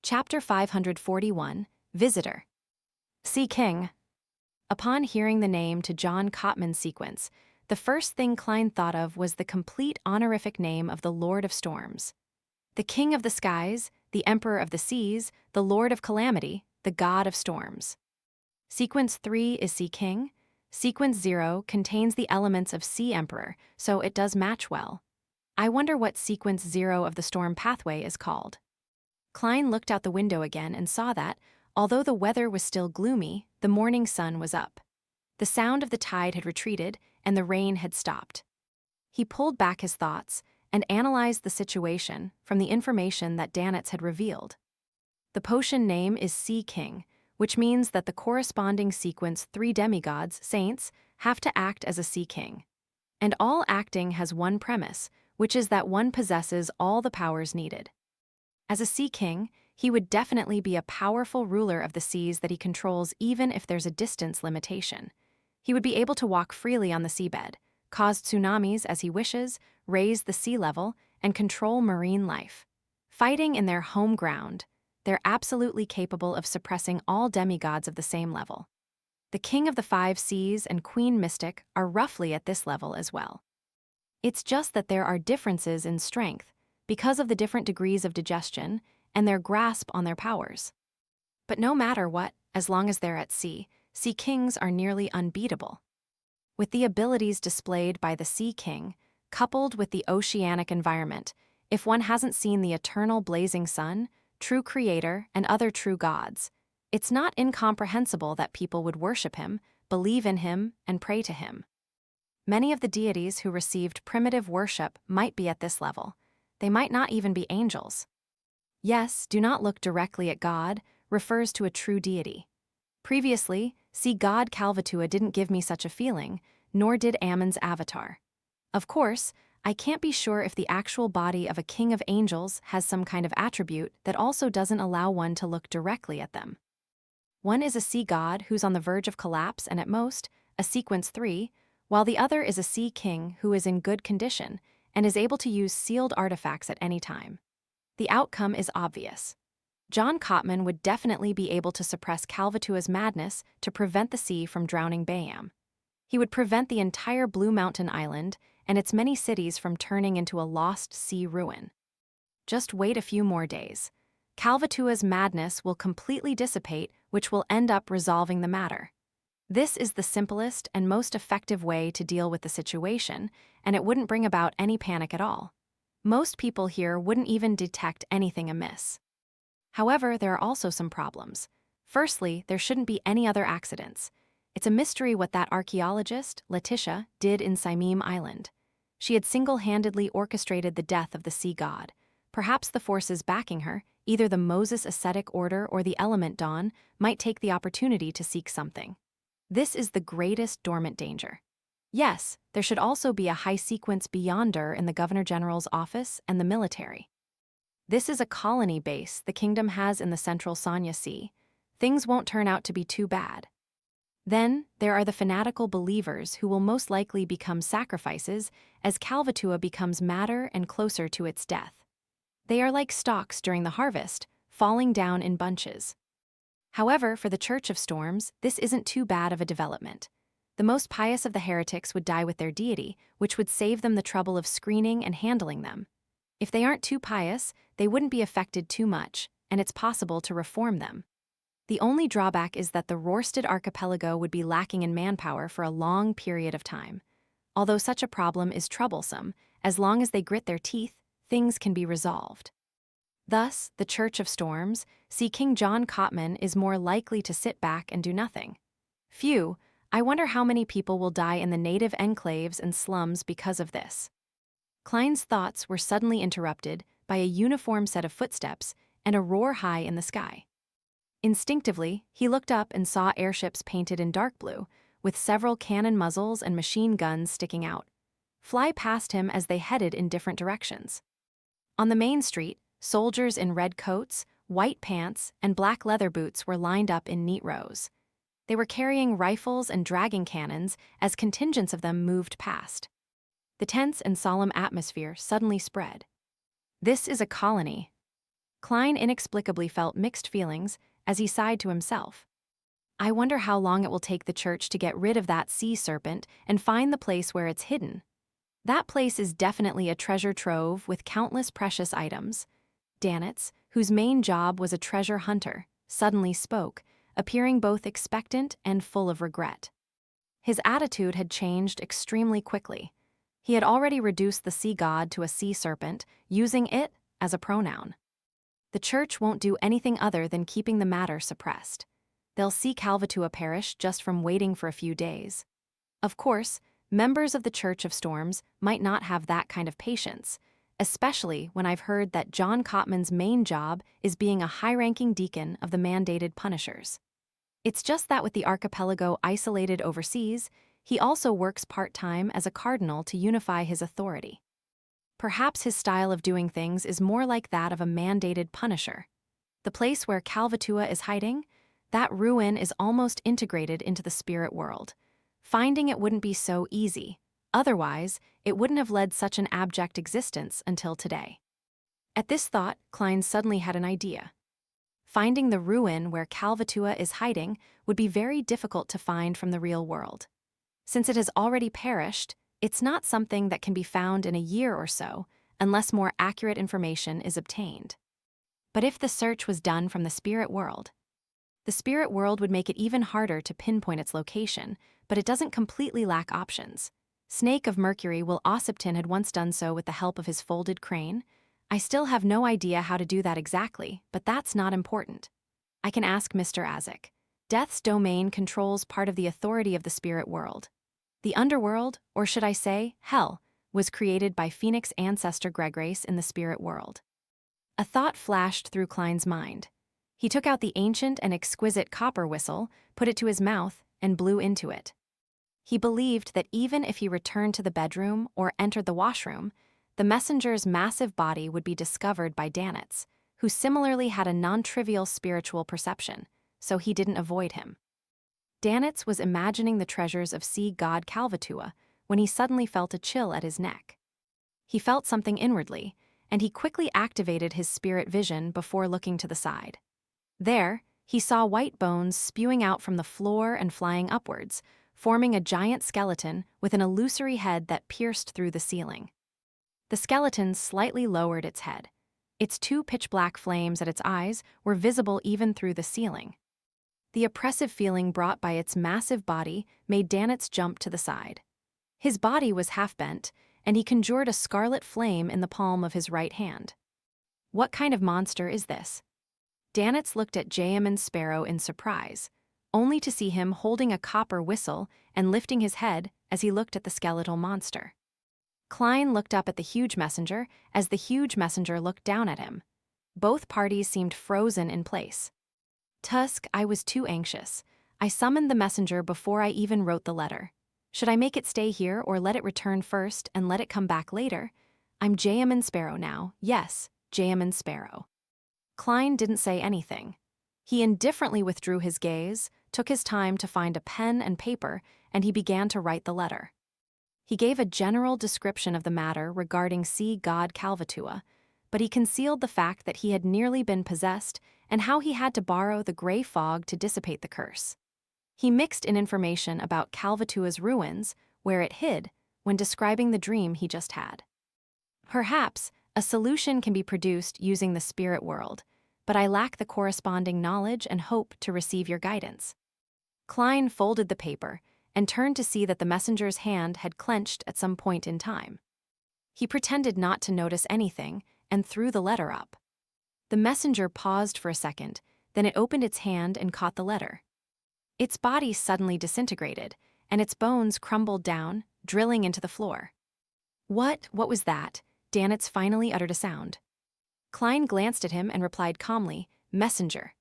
Chapter 541, Visitor. Sea King. Upon hearing the name to John Cotman's sequence, the first thing Klein thought of was the complete honorific name of the Lord of Storms. The King of the Skies, the Emperor of the Seas, the Lord of Calamity, the God of Storms. Sequence 3 is Sea King. Sequence 0 contains the elements of Sea Emperor, so it does match well. I wonder what Sequence 0 of the storm pathway is called. Klein looked out the window again and saw that, although the weather was still gloomy, the morning sun was up. The sound of the tide had retreated, and the rain had stopped. He pulled back his thoughts and analyzed the situation from the information that Danitz had revealed. The potion name is Sea King, which means that the corresponding sequence 3 demigods, saints, have to act as a Sea King. And all acting has one premise, which is that one possesses all the powers needed. As a Sea King, he would definitely be a powerful ruler of the seas that he controls even if there's a distance limitation. He would be able to walk freely on the seabed, cause tsunamis as he wishes, raise the sea level, and control marine life. Fighting in their home ground, they're absolutely capable of suppressing all demigods of the same level. The King of the Five Seas and Queen Mystic are roughly at this level as well. It's just that there are differences in strength, because of the different degrees of digestion and their grasp on their powers. But no matter what, as long as they're at sea, Sea Kings are nearly unbeatable. With the abilities displayed by the Sea King, coupled with the oceanic environment, if one hasn't seen the eternal blazing sun, true creator, and other true gods, it's not incomprehensible that people would worship him, believe in him, and pray to him. Many of the deities who received primitive worship might be at this level. They might not even be angels. Yes, do not look directly at God refers to a true deity. Previously, see God Kalvatua didn't give me such a feeling, nor did Ammon's avatar. Of course, I can't be sure if the actual body of a king of angels has some kind of attribute that also doesn't allow one to look directly at them. One is a sea god who's on the verge of collapse and at most, a sequence 3, while the other is a sea king who is in good condition and is able to use sealed artifacts at any time. The outcome is obvious. John Cotman would definitely be able to suppress Kalvatua's madness to prevent the sea from drowning Bayam. He would prevent the entire Blue Mountain Island and its many cities from turning into a lost sea ruin. Just wait a few more days. Kalvatua's madness will completely dissipate, which will end up resolving the matter. This is the simplest and most effective way to deal with the situation, and it wouldn't bring about any panic at all. Most people here wouldn't even detect anything amiss. However, there are also some problems. Firstly, there shouldn't be any other accidents. It's a mystery what that archaeologist, Letitia, did in Saimim Island. She had single-handedly orchestrated the death of the sea god. Perhaps the forces backing her, either the Moses Ascetic Order or the Element Dawn, might take the opportunity to seek something. This is the greatest dormant danger. Yes, there should also be a high sequence beyonder in the Governor General's office and the military. This is a colony base the kingdom has in the central Sanya Sea. Things won't turn out to be too bad. Then, there are the fanatical believers who will most likely become sacrifices as Kalvatua becomes madder and closer to its death. They are like stalks during the harvest, falling down in bunches. However, for the Church of Storms, this isn't too bad of a development. The most pious of the heretics would die with their deity, which would save them the trouble of screening and handling them. If they aren't too pious, they wouldn't be affected too much, and it's possible to reform them. The only drawback is that the Rørsted archipelago would be lacking in manpower for a long period of time. Although such a problem is troublesome, as long as they grit their teeth, things can be resolved. Thus, the Church of Storms, see King John Cotman is more likely to sit back and do nothing. Phew, I wonder how many people will die in the native enclaves and slums because of this. Klein's thoughts were suddenly interrupted by a uniform set of footsteps and a roar high in the sky. Instinctively, he looked up and saw airships painted in dark blue, with several cannon muzzles and machine guns sticking out, fly past him as they headed in different directions. On the main street, soldiers in red coats, white pants, and black leather boots were lined up in neat rows. They were carrying rifles and dragging cannons as contingents of them moved past. The tense and solemn atmosphere suddenly spread. This is a colony. Klein inexplicably felt mixed feelings as he sighed to himself. I wonder how long it will take the church to get rid of that sea serpent and find the place where it's hidden. That place is definitely a treasure trove with countless precious items. Danitz, whose main job was a treasure hunter, suddenly spoke, appearing both expectant and full of regret. His attitude had changed extremely quickly. He had already reduced the sea god to a sea serpent, using it as a pronoun. The church won't do anything other than keeping the matter suppressed. They'll see Calvatua perish just from waiting for a few days. Of course, members of the Church of Storms might not have that kind of patience, especially when I've heard that John Cotman's main job is being a high-ranking deacon of the mandated Punishers. It's just that with the archipelago isolated overseas, he also works part-time as a cardinal to unify his authority. Perhaps his style of doing things is more like that of a mandated Punisher. The place where Calvatua is hiding, that ruin is almost integrated into the spirit world. Finding it wouldn't be so easy. Otherwise, it wouldn't have led such an abject existence until today. At this thought, Klein suddenly had an idea. Finding the ruin where Calvatua is hiding would be very difficult to find from the real world. Since it has already perished, it's not something that can be found in a year or so, unless more accurate information is obtained. But if the search was done from the spirit world would make it even harder to pinpoint its location, but it doesn't completely lack options. Snake of Mercury Will Ossipton had once done so with the help of his folded crane. I still have no idea how to do that exactly, but that's not important. I can ask Mr. Azek. Death's domain controls part of the authority of the spirit world. The underworld, or should I say, hell, was created by Phoenix ancestor Gregrace in the spirit world. A thought flashed through Klein's mind. He took out the ancient and exquisite copper whistle, put it to his mouth, and blew into it. He believed that even if he returned to the bedroom or entered the washroom, the messenger's massive body would be discovered by Danitz, who similarly had a non-trivial spiritual perception, so he didn't avoid him. Danitz was imagining the treasures of sea god Calvatua when he suddenly felt a chill at his neck. He felt something inwardly, and he quickly activated his spirit vision before looking to the side. There, he saw white bones spewing out from the floor and flying upwards, forming a giant skeleton with an illusory head that pierced through the ceiling. The skeleton slightly lowered its head. Its two pitch-black flames at its eyes were visible even through the ceiling. The oppressive feeling brought by its massive body made Danitz jump to the side. His body was half-bent, and he conjured a scarlet flame in the palm of his right hand. What kind of monster is this? Danitz looked at Jayaman Sparrow in surprise, only to see him holding a copper whistle and lifting his head as he looked at the skeletal monster. Klein looked up at the huge messenger as the huge messenger looked down at him. Both parties seemed frozen in place. Tusk, I was too anxious. I summoned the messenger before I even wrote the letter. Should I make it stay here or let it return first and let it come back later? I'm Jayaman Sparrow now. Yes, Jayaman Sparrow. Klein didn't say anything. He indifferently withdrew his gaze, took his time to find a pen and paper, and he began to write the letter. He gave a general description of the matter regarding sea god Calvatua, but he concealed the fact that he had nearly been possessed and how he had to borrow the gray fog to dissipate the curse. He mixed in information about Calvatua's ruins, where it hid, when describing the dream he just had. Perhaps a solution can be produced using the spirit world, but I lack the corresponding knowledge and hope to receive your guidance. Klein folded the paper and turned to see that the messenger's hand had clenched at some point in time. He pretended not to notice anything and threw the letter up. The messenger paused for a second, then it opened its hand and caught the letter. Its body suddenly disintegrated, and its bones crumbled down, drilling into the floor. What was that? Danitz finally uttered a sound. Klein glanced at him and replied calmly, Messenger.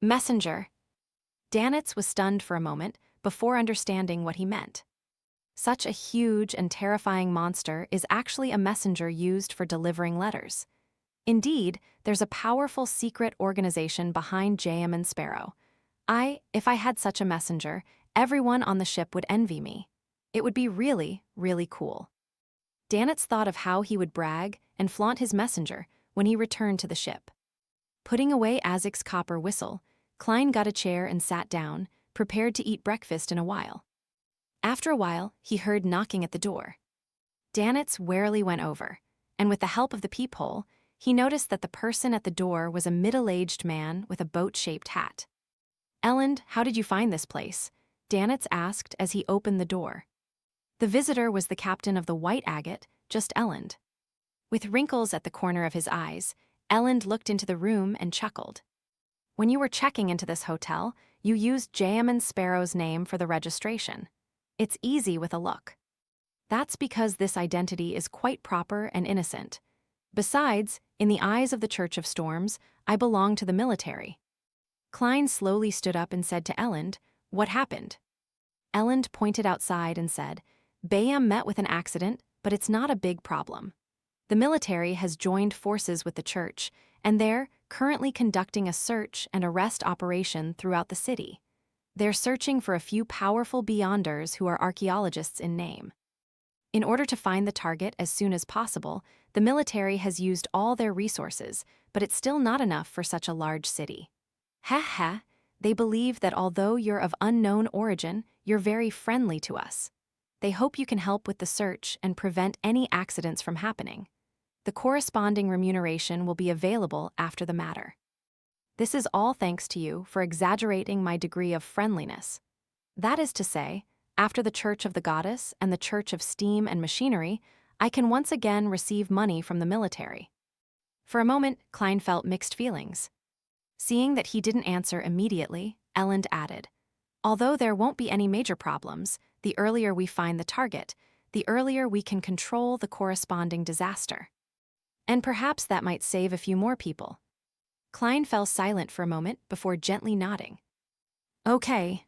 Messenger. Danitz was stunned for a moment before understanding what he meant. Such a huge and terrifying monster is actually a messenger used for delivering letters. Indeed, there's a powerful secret organization behind Jayaman Sparrow. If I had such a messenger, everyone on the ship would envy me. It would be really, really cool. Danitz thought of how he would brag and flaunt his messenger when he returned to the ship. Putting away Azek's copper whistle, Klein got a chair and sat down, prepared to eat breakfast in a while. After a while, he heard knocking at the door. Danitz warily went over, and with the help of the peephole, he noticed that the person at the door was a middle-aged man with a boat-shaped hat. "Elend, how did you find this place?" Danitz asked as he opened the door. The visitor was the captain of the White Agate, just Elend. With wrinkles at the corner of his eyes, Elend looked into the room and chuckled. "When you were checking into this hotel, you used Jayaman Sparrow's name for the registration. It's easy with a look. That's because this identity is quite proper and innocent. Besides, in the eyes of the Church of Storms, I belong to the military." Klein slowly stood up and said to Elend, "What happened?" Elend pointed outside and said, "Bayam met with an accident, but it's not a big problem. The military has joined forces with the church, and they're currently conducting a search and arrest operation throughout the city. They're searching for a few powerful beyonders who are archaeologists in name. In order to find the target as soon as possible, the military has used all their resources, but it's still not enough for such a large city. Ha, they believe that although you're of unknown origin, you're very friendly to us. They hope you can help with the search and prevent any accidents from happening. The corresponding remuneration will be available after the matter. This is all thanks to you for exaggerating my degree of friendliness. That is to say, after the Church of the Goddess and the Church of Steam and Machinery, I can once again receive money from the military." For a moment, Klein felt mixed feelings. Seeing that he didn't answer immediately, Elend added, "Although there won't be any major problems, the earlier we find the target, the earlier we can control the corresponding disaster. And perhaps that might save a few more people." Klein fell silent for a moment before gently nodding. "Okay,